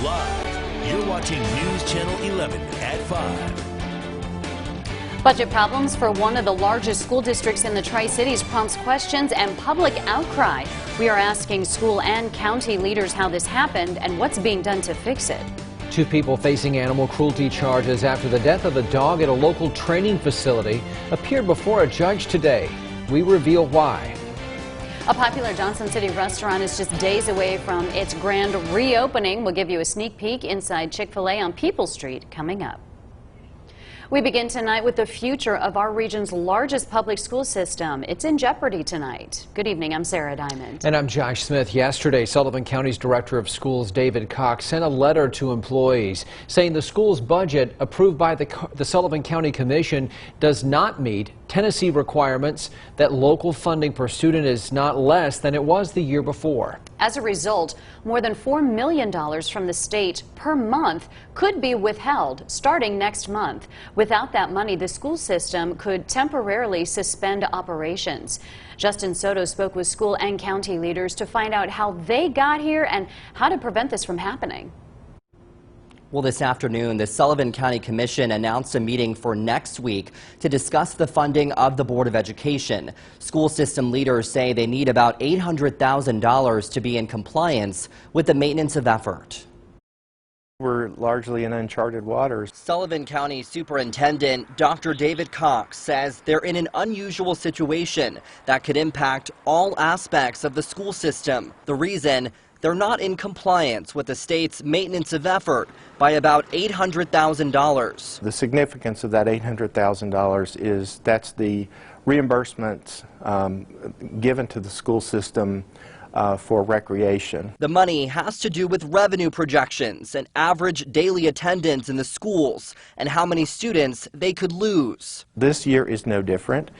Live, you're watching News Channel 11 at 5. Budget problems for one of the largest school districts in the Tri-Cities prompts questions and public outcry. We are asking school and county leaders how this happened and what's being done to fix it. Two people facing animal cruelty charges after the death of a dog at a local training facility appeared before a judge today. We reveal why. A popular Johnson City restaurant is just days away from its grand reopening. We'll give you a sneak peek inside Chick-fil-A on People Street coming up. We begin tonight with the future of our region's largest public school system. It's in jeopardy tonight. Good evening, I'm Sarah Diamond. And I'm Josh Smith. Yesterday, Sullivan County's Director of Schools, David Cox, sent a letter to employees saying the school's budget approved by the Sullivan County Commission does not meet Tennessee requirements, that local funding per student is not less than it was the year before. As a result, more than $4 million from the state per month could be withheld starting next month. Without that money, the school system could temporarily suspend operations. Justin Soto spoke with school and county leaders to find out how they got here and how to prevent this from happening. Well, this afternoon, the Sullivan County Commission announced a meeting for next week to discuss the funding of the Board of Education. School system leaders say they need about $800,000 to be in compliance with the maintenance of effort. We're largely in uncharted waters. Sullivan County Superintendent Dr. David Cox says they're in an unusual situation that could impact all aspects of the school system. The reason? They're not in compliance with the state's maintenance of effort by about $800,000. The significance of that $800,000 is that's the reimbursement given to the school system for recreation. The money has to do with revenue projections and average daily attendance in the schools and how many students they could lose. This year is no different.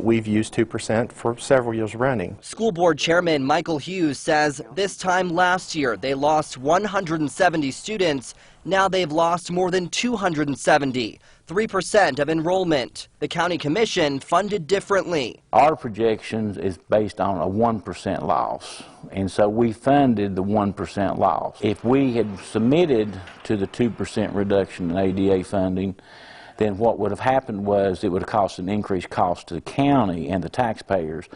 We've used 2% for several years running. School Board Chairman Michael Hughes says this time last year they lost 170 students. Now they've lost more than 270, 3% of enrollment. The County Commission funded differently. Our projections is based on a 1% loss, and so we funded the 1% loss. If we had submitted to the 2% reduction in ADA funding, then what would have happened was it would have cost an increased cost to the county and the taxpayers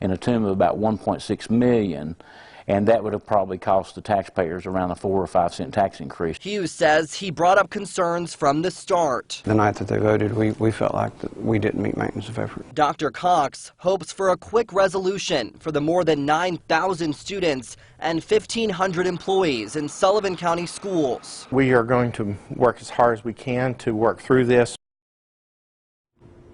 in a tune of about $1.6 million. And that would have probably cost the taxpayers around a 4 or 5 cent tax increase. Hughes says he brought up concerns from the start. The night that they voted, we felt like that we didn't meet maintenance of effort. Dr. Cox hopes for a quick resolution for the more than 9,000 students and 1,500 employees in Sullivan County schools. We are going to work as hard as we can to work through this.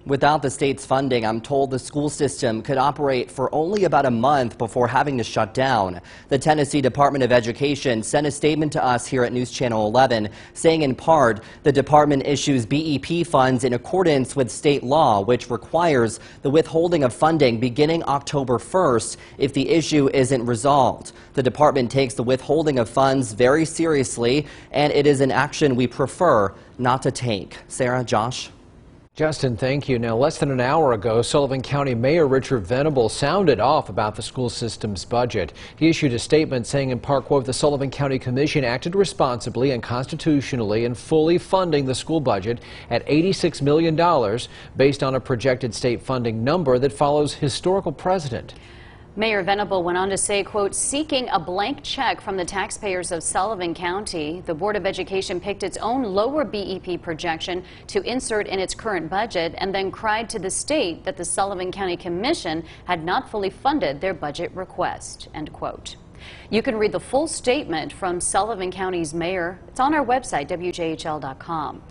Without the state's funding, I'm told the school system could operate for only about a month before having to shut down. The Tennessee Department of Education sent a statement to us here at News Channel 11 saying in part the department issues BEP funds in accordance with state law, which requires the withholding of funding beginning October 1st if the issue isn't resolved. The department takes the withholding of funds very seriously, and it is an action we prefer not to take. Sarah, Josh? Justin, thank you. Now, less than an hour ago, Sullivan County Mayor Richard Venable sounded off about the school system's budget. He issued a statement saying in part, quote, the Sullivan County Commission acted responsibly and constitutionally in fully funding the school budget at $86 million based on a projected state funding number that follows historical precedent. Mayor Venable went on to say, quote, seeking a blank check from the taxpayers of Sullivan County, the Board of Education picked its own lower BEP projection to insert in its current budget and then cried to the state that the Sullivan County Commission had not fully funded their budget request, end quote. You can read the full statement from Sullivan County's mayor. It's on our website, WJHL.com.